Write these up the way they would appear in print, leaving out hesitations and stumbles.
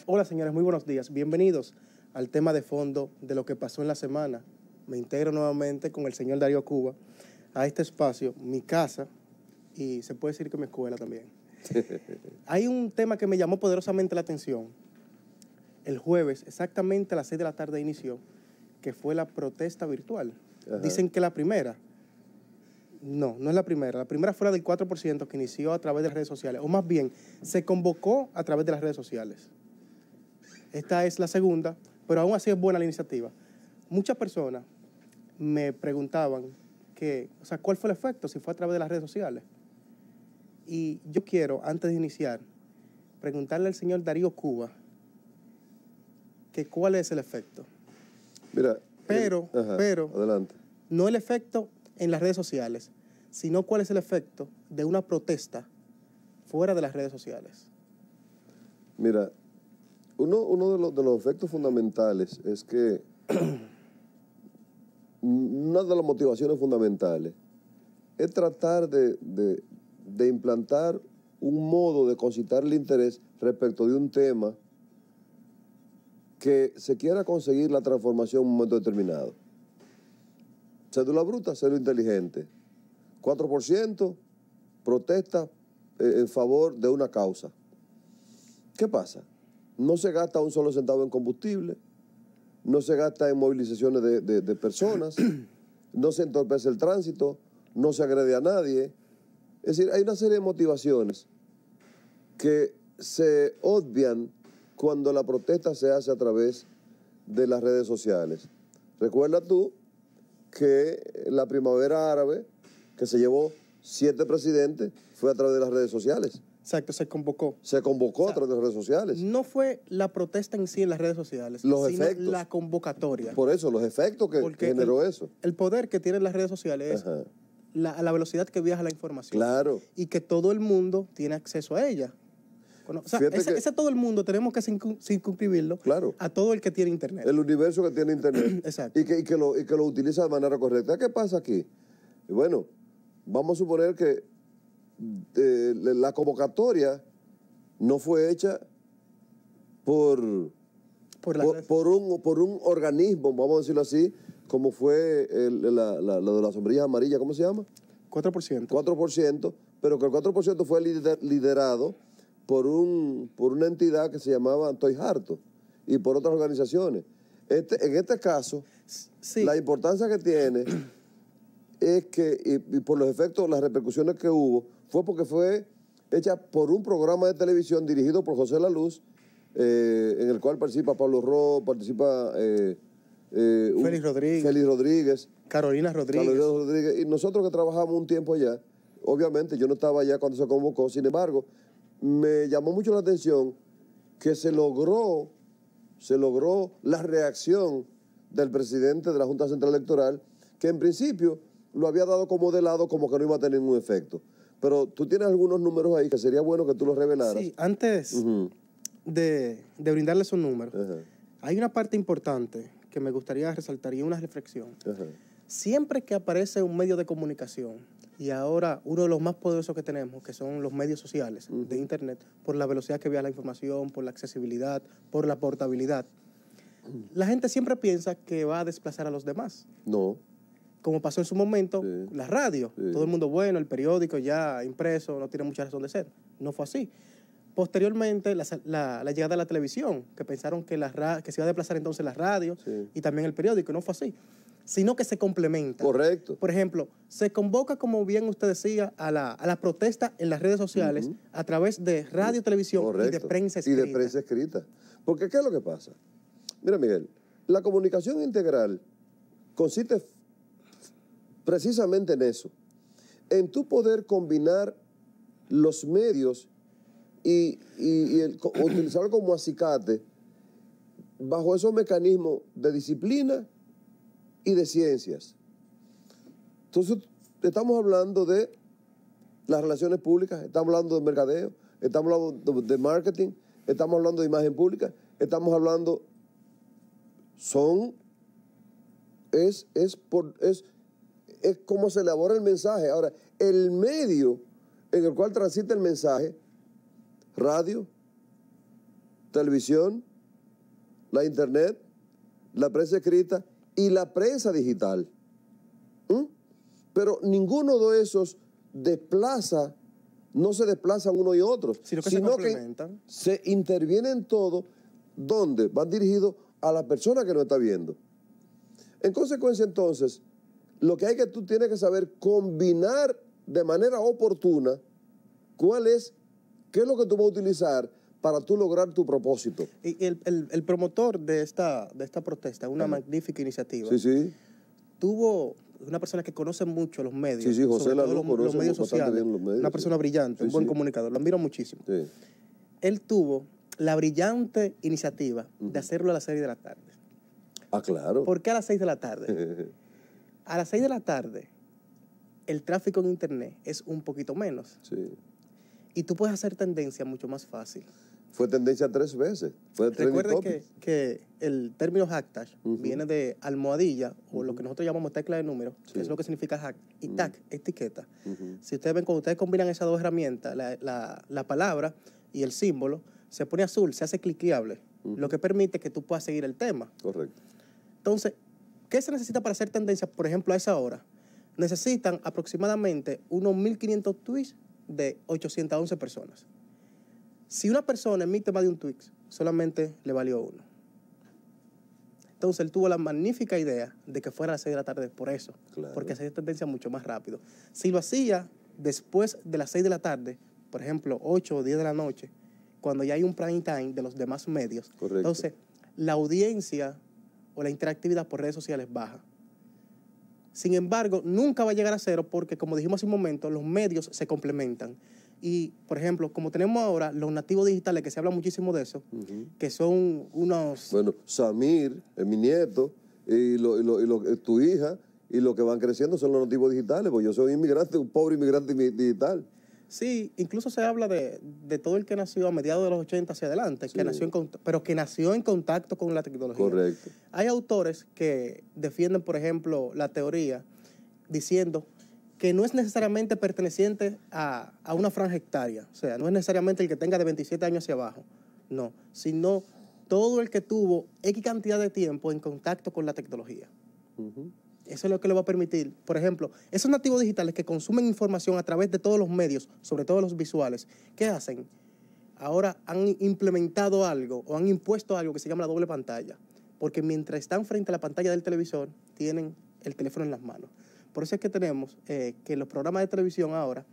Hola señores, muy buenos días. Bienvenidos al tema de fondo de lo que pasó en la semana. Me integro nuevamente con el señor Darío Cuba a este espacio, mi casa, y se puede decir que mi escuela también. Hay un tema que me llamó poderosamente la atención. El jueves, exactamente a las 6 de la tarde inició, que fue la protesta virtual. Ajá. Dicen que la primera. No, no es la primera. La primera fue la del 4% que inició a través de las redes sociales. O más bien, se convocó a través de las redes sociales. Esta es la segunda, pero aún así es buena la iniciativa. Muchas personas me preguntaban cuál fue el efecto, si fue a través de las redes sociales. Y yo quiero, antes de iniciar, preguntarle al señor Darío Cuba que cuál es el efecto. Mira, pero adelante. No el efecto en las redes sociales, sino cuál es el efecto de una protesta fuera de las redes sociales. Mira, uno de los efectos fundamentales es que una de las motivaciones fundamentales es tratar de implantar un modo de concitar el interés respecto de un tema que se quiera conseguir la transformación en un momento determinado. Cédula bruta, cédula inteligente. 4% protesta en favor de una causa. ¿Qué pasa? No se gasta un solo centavo en combustible, no se gasta en movilizaciones de personas, no se entorpece el tránsito, no se agrede a nadie. Es decir, hay una serie de motivaciones que se obvian cuando la protesta se hace a través de las redes sociales. Recuerda tú que la primavera árabe, que se llevó 7 presidentes, fue a través de las redes sociales. Exacto, se convocó. Se convocó a través de las redes sociales. No fue la protesta en sí en las redes sociales, sino efectos, la convocatoria. Por eso, los efectos que generó eso. El poder que tienen las redes sociales es la velocidad que viaja la información. Claro. Y que todo el mundo tiene acceso a ella. Ese todo el mundo tenemos que circunscribirlo, claro, a todo el que tiene internet. El universo que tiene internet. Exacto. Y que lo utiliza de manera correcta. ¿Qué pasa aquí? Bueno, vamos a suponer que la convocatoria no fue hecha por un organismo, vamos a decirlo así, como fue lo de las sombrillas amarillas, ¿cómo se llama? 4%. 4%, pero que el 4% fue liderado por una entidad que se llamaba Toy Harto y por otras organizaciones. En este caso, sí, la importancia que tiene es que, y por los efectos, las repercusiones que hubo, fue porque fue hecha por un programa de televisión dirigido por José La Luz, en el cual participa Pablo Ro, participa Félix Rodríguez, Carolina Rodríguez. Y nosotros que trabajamos un tiempo allá, obviamente yo no estaba allá cuando se convocó, sin embargo, me llamó mucho la atención que se logró la reacción del presidente de la Junta Central Electoral, que en principio lo había dado como de lado, como que no iba a tener ningún efecto. Pero tú tienes algunos números ahí que sería bueno que tú los revelaras. Sí, antes de brindarles esos números, hay una parte importante que me gustaría resaltar y una reflexión. Siempre que aparece un medio de comunicación, y ahora uno de los más poderosos que tenemos, que son los medios sociales de internet, por la velocidad que viaja la información, por la accesibilidad, por la portabilidad, la gente siempre piensa que va a desplazar a los demás. No. Como pasó en su momento, la radio. Todo el mundo, bueno, el periódico ya impreso, no tiene mucha razón de ser. No fue así. Posteriormente, la llegada de la televisión, que pensaron que se iba a desplazar entonces la radio y también el periódico. No fue así, sino que se complementa. Correcto. Por ejemplo, se convoca, como bien usted decía, a la protesta en las redes sociales a través de radio, televisión y de prensa escrita. Porque ¿qué es lo que pasa? Mira, Miguel, la comunicación integral consiste precisamente en eso, en tu poder combinar los medios y utilizarlo como acicate bajo esos mecanismos de disciplina y de ciencias. Entonces, estamos hablando de las relaciones públicas, estamos hablando de mercadeo, estamos hablando de marketing, estamos hablando de imagen pública, estamos hablando... Es cómo se elabora el mensaje. Ahora, el medio en el cual transita el mensaje, radio, televisión, la internet, la prensa escrita y la prensa digital. Pero ninguno de esos no se desplazan uno y otro, sino se complementan. Se intervienen todos donde van dirigidos a la persona que nos está viendo. En consecuencia, entonces, lo que hay que tú tienes que saber combinar de manera oportuna qué es lo que tú vas a utilizar para tú lograr tu propósito. Y el promotor de esta protesta, una magnífica iniciativa, sí. tuvo una persona que conoce mucho los medios, sí, José Lalú conoce los medios sociales, bien los medios, una persona brillante, un buen comunicador, lo admiro muchísimo. Sí. Él tuvo la brillante iniciativa de hacerlo a las 6 de la tarde. Ah, claro. ¿Por qué a las 6 de la tarde? A las 6 de la tarde, el tráfico en internet es un poquito menos. Sí. Y tú puedes hacer tendencia mucho más fácil. Fue tendencia 3 veces. Recuerde que el término hashtag viene de almohadilla, o lo que nosotros llamamos tecla de número, que es lo que significa hack, y tag, etiqueta. Si ustedes ven, cuando ustedes combinan esas dos herramientas, la palabra y el símbolo, se pone azul, se hace cliqueable, lo que permite que tú puedas seguir el tema. Correcto. Entonces, ¿qué se necesita para hacer tendencia, por ejemplo, a esa hora? Necesitan aproximadamente unos 1.500 tweets de 811 personas. Si una persona emite más de un tweet, solamente le valió uno. Entonces, él tuvo la magnífica idea de que fuera a las 6 de la tarde por eso, claro, porque hacía tendencia mucho más rápido. Si lo hacía después de las 6 de la tarde, por ejemplo, 8 o 10 de la noche, cuando ya hay un prime time de los demás medios, correcto, entonces la audiencia o la interactividad por redes sociales baja. Sin embargo, nunca va a llegar a cero porque, como dijimos hace un momento, los medios se complementan. Y, por ejemplo, como tenemos ahora los nativos digitales, que se habla muchísimo de eso, que son unos... Bueno, Samir, mi nieto, y tu hija, y lo que van creciendo son los nativos digitales, porque yo soy inmigrante, un pobre inmigrante digital. Sí, incluso se habla de todo el que nació a mediados de los 80 hacia adelante, sí, pero que nació en contacto con la tecnología. Correcto. Hay autores que defienden, por ejemplo, la teoría diciendo que no es necesariamente perteneciente a una franja etaria, o sea, no es necesariamente el que tenga de 27 años hacia abajo, no, sino todo el que tuvo X cantidad de tiempo en contacto con la tecnología. Eso es lo que le va a permitir, por ejemplo, esos nativos digitales que consumen información a través de todos los medios, sobre todo los visuales, ¿qué hacen? Ahora han implementado algo o han impuesto algo que se llama la doble pantalla, porque mientras están frente a la pantalla del televisor, tienen el teléfono en las manos. Por eso es que tenemos que los programas de televisión ahora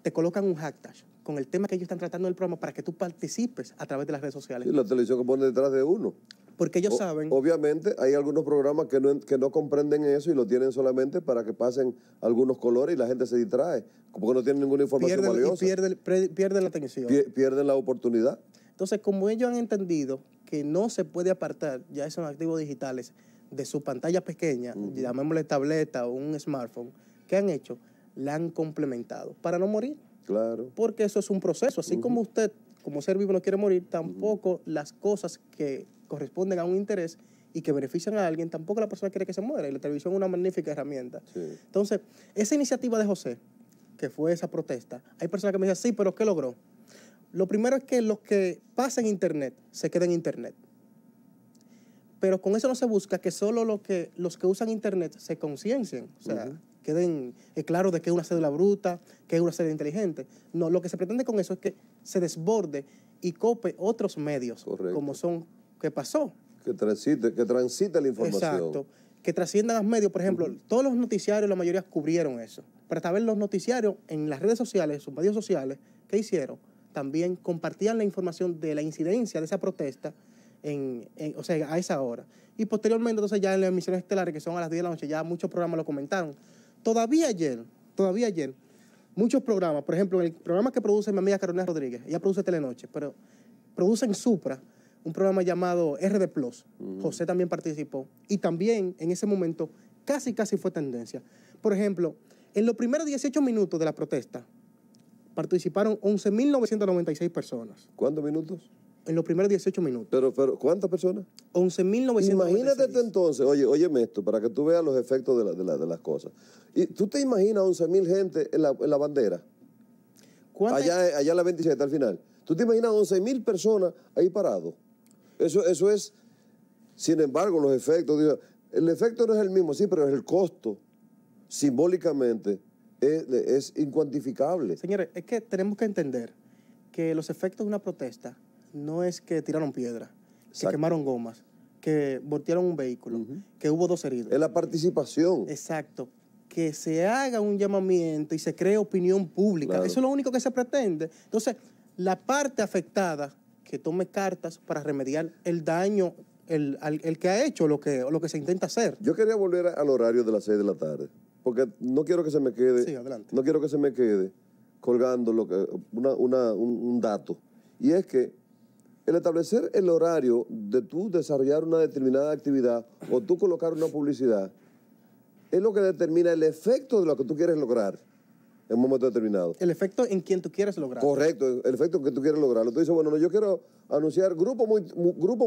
te colocan un hashtag con el tema que ellos están tratando en el programa para que tú participes a través de las redes sociales. Sí, la televisión que pone detrás de uno. Porque ellos saben... Obviamente hay algunos programas que no comprenden eso y lo tienen solamente para que pasen algunos colores y la gente se distrae, porque no tienen ninguna información valiosa. Pierden la atención. Pierden la oportunidad. Entonces, como ellos han entendido que no se puede apartar ya esos activos digitales de su pantalla pequeña, llamémosle tableta o un smartphone, ¿qué han hecho? La han complementado para no morir. Claro. Porque eso es un proceso. Así como usted, como ser vivo, no quiere morir, tampoco las cosas que corresponden a un interés y que benefician a alguien, tampoco la persona quiere que se muera. Y la televisión es una magnífica herramienta. Sí. Entonces, esa iniciativa de José, que fue esa protesta, hay personas que me dicen, sí, pero ¿qué logró? Lo primero es que los que pasan Internet se queden en Internet. Pero con eso no se busca que solo los que usan Internet se conciencien, o sea, queden claros de que es una cédula bruta, que es una cédula inteligente. No, lo que se pretende con eso es que se desborde y cope otros medios, como son, ¿qué pasó? Que transite la información. Exacto, que trasciendan los medios. Por ejemplo, todos los noticiarios, la mayoría cubrieron eso. Pero también los noticiarios en las redes sociales, sus medios sociales, ¿qué hicieron? También compartían la información de la incidencia de esa protesta o sea, a esa hora. Y posteriormente, entonces, ya en las emisiones estelares, que son a las 10 de la noche, ya muchos programas lo comentaron. Todavía ayer, muchos programas, por ejemplo, el programa que produce mi amiga Carolina Rodríguez, ella produce Telenoche, pero produce en Supra un programa llamado RD Plus. José también participó. Y también, en ese momento, casi fue tendencia. Por ejemplo, en los primeros 18 minutos de la protesta, participaron 11.996 personas. ¿Cuántos minutos? En los primeros 18 minutos. Pero ¿cuántas personas? 11.996. Imagínate entonces, óyeme esto, para que tú veas los efectos de las cosas. ¿Y tú te imaginas 11.000 gente en la bandera? Allá en la 27 al final. ¿Tú te imaginas 11.000 personas ahí parados? Eso es, sin embargo, los efectos, digo, el efecto no es el mismo, sí, pero el costo, simbólicamente, es incuantificable. Señores, es que tenemos que entender que los efectos de una protesta no es que tiraron piedra, que quemaron gomas, que voltearon un vehículo, que hubo 2 heridos. Es la participación. Exacto. Que se haga un llamamiento y se cree opinión pública. Claro. Eso es lo único que se pretende. Entonces, la parte afectada que tome cartas para remediar el daño, el que ha hecho lo que se intenta hacer. Yo quería volver al horario de las 6 de la tarde, porque no quiero que se me quede, Sí, adelante. no quiero que se me quede colgando un dato. Y es que el establecer el horario de tú desarrollar una determinada actividad o tú colocar una publicidad es lo que determina el efecto de lo que tú quieres lograr en un momento determinado. El efecto en quien tú quieres lograr. Correcto, el efecto que tú quieres lograrlo. Tú dices, bueno, no, yo quiero anunciar Grupo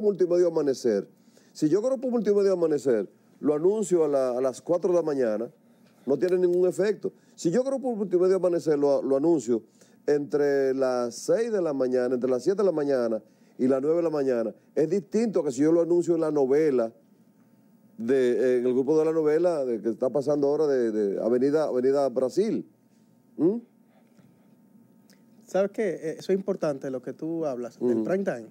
Multimedia Amanecer. Si yo Grupo Multimedia Amanecer lo anuncio a las 4 de la mañana, no tiene ningún efecto. Si yo Grupo Multimedia Amanecer lo anuncio entre las 6 de la mañana, entre las 7 de la mañana y las 9 de la mañana, es distinto que si yo lo anuncio en la novela, en el grupo de la novela que está pasando ahora de Avenida Brasil. ¿Sabes qué? Eso es importante lo que tú hablas del prime time.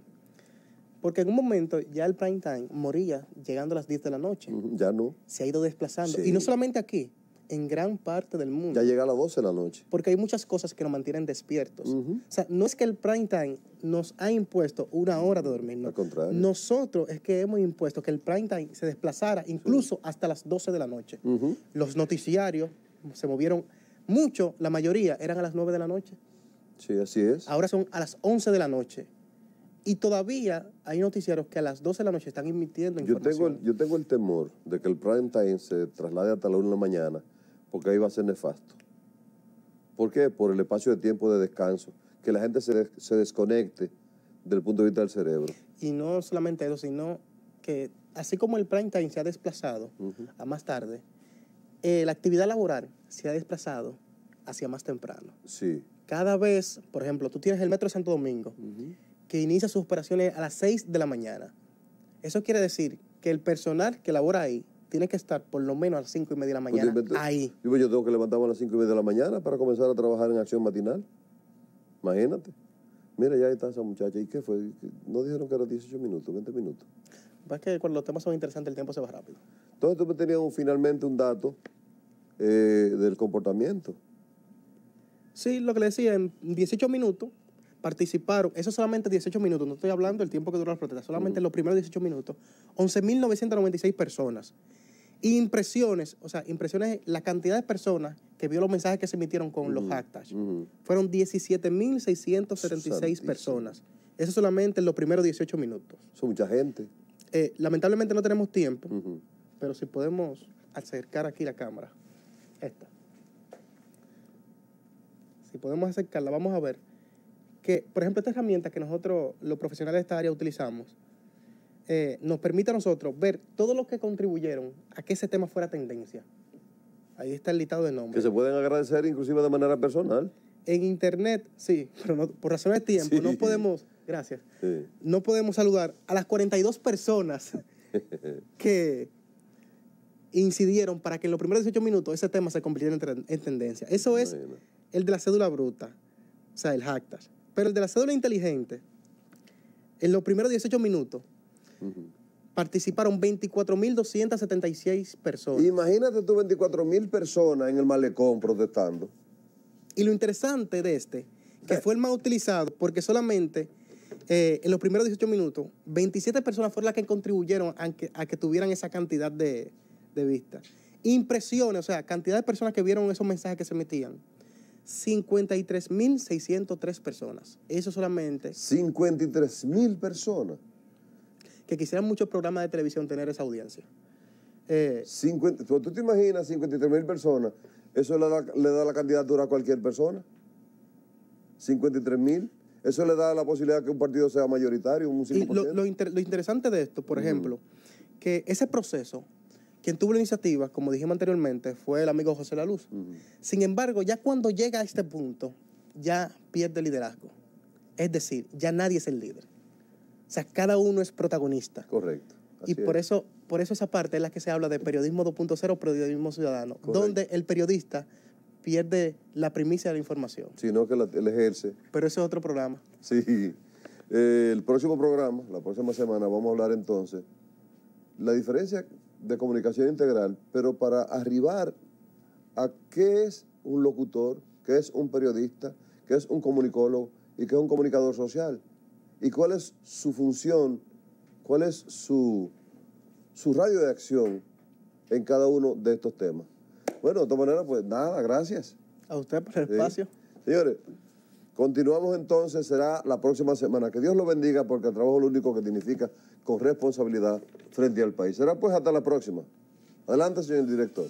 Porque en un momento ya el prime time moría llegando a las 10 de la noche. Ya no. Se ha ido desplazando. Sí. Y no solamente aquí, en gran parte del mundo. Ya llega a las 12 de la noche. Porque hay muchas cosas que nos mantienen despiertos. O sea, no es que el prime time nos ha impuesto 1 hora de dormir. No. Al contrario. Nosotros es que hemos impuesto que el prime time se desplazara incluso hasta las 12 de la noche. Los noticiarios se movieron mucho, la mayoría eran a las 9 de la noche. Sí, así es. Ahora son a las 11 de la noche. Y todavía hay noticiarios que a las 12 de la noche están emitiendo información. Yo tengo el temor de que el prime time se traslade hasta la 1 de la mañana, porque ahí va a ser nefasto. ¿Por qué? Por el espacio de tiempo de descanso, que la gente se desconecte del punto de vista del cerebro. Y no solamente eso, sino que así como el prime time se ha desplazado a más tarde, la actividad laboral se ha desplazado hacia más temprano. Sí. Cada vez, por ejemplo, tú tienes el Metro de Santo Domingo, que inicia sus operaciones a las 6 de la mañana. Eso quiere decir que el personal que labora ahí tiene que estar por lo menos a las 5:30 de la mañana ahí. Yo tengo que levantarme a las 5:30 de la mañana para comenzar a trabajar en acción matinal. Imagínate. Mira, ya está esa muchacha. ¿Y qué fue? No dijeron que era 18 minutos, 20 minutos. Es que cuando los temas son interesantes, el tiempo se va rápido. Entonces tú me tenías finalmente un dato del comportamiento. Sí, lo que le decía, en 18 minutos participaron, eso solamente 18 minutos, no estoy hablando del tiempo que duró la protesta, solamente en los primeros 18 minutos, 11.996 personas. Y impresiones, la cantidad de personas que vio los mensajes que se emitieron con los hashtags, fueron 17.676 personas. Eso solamente en los primeros 18 minutos. Son mucha gente. Lamentablemente no tenemos tiempo, pero si podemos acercar aquí la cámara, esta. Si podemos acercarla, vamos a ver que, por ejemplo, esta herramienta que nosotros, los profesionales de esta área, utilizamos, nos permite a nosotros ver todo lo que contribuyeron a que ese tema fuera tendencia. Ahí está el listado de nombres. Que se pueden agradecer inclusive de manera personal. En internet, sí, pero no, por razones de tiempo, no podemos, gracias, no podemos saludar a las 42 personas que incidieron para que en los primeros 18 minutos ese tema se convirtiera en tendencia. Eso es el de la cédula bruta, o sea, el hashtag. Pero el de la cédula inteligente, en los primeros 18 minutos, participaron 24.276 personas. Imagínate tú 24.000 personas en el malecón protestando. Y lo interesante de que fue el más utilizado, porque solamente en los primeros 18 minutos, 27 personas fueron las que contribuyeron a que tuvieran esa cantidad de vistas. Impresiones, o sea, cantidad de personas que vieron esos mensajes que se emitían. 53.603 personas. Eso solamente. 53.000 personas. Que quisieran muchos programas de televisión tener esa audiencia. ¿Tú te imaginas 53.000 personas? Eso le da la candidatura a cualquier persona. 53.000. Eso le da la posibilidad que un partido sea mayoritario, un 5%. Lo interesante de esto, por ejemplo, que ese proceso, quien tuvo la iniciativa, como dijimos anteriormente, fue el amigo José La Luz. Sin embargo, ya cuando llega a este punto, ya pierde liderazgo. Es decir, ya nadie es el líder. O sea, cada uno es protagonista. Correcto. Y por eso esa parte es la que se habla de periodismo 2.0, periodismo ciudadano, Correcto. donde el periodista pierde la primicia de la información. Sino que él ejerce. Pero ese es otro programa. Sí. El próximo programa, la próxima semana, vamos a hablar entonces la diferencia de comunicación integral, pero para arribar a qué es un locutor, qué es un periodista, qué es un comunicólogo y qué es un comunicador social. Y cuál es su función, cuál es su radio de acción en cada uno de estos temas. Bueno, de todas maneras, pues nada, gracias. A usted por el espacio. Señores, continuamos entonces, será la próxima semana. Que Dios lo bendiga, porque el trabajo es lo único que dignifica con responsabilidad frente al país. Será pues hasta la próxima. Adelante, señor director.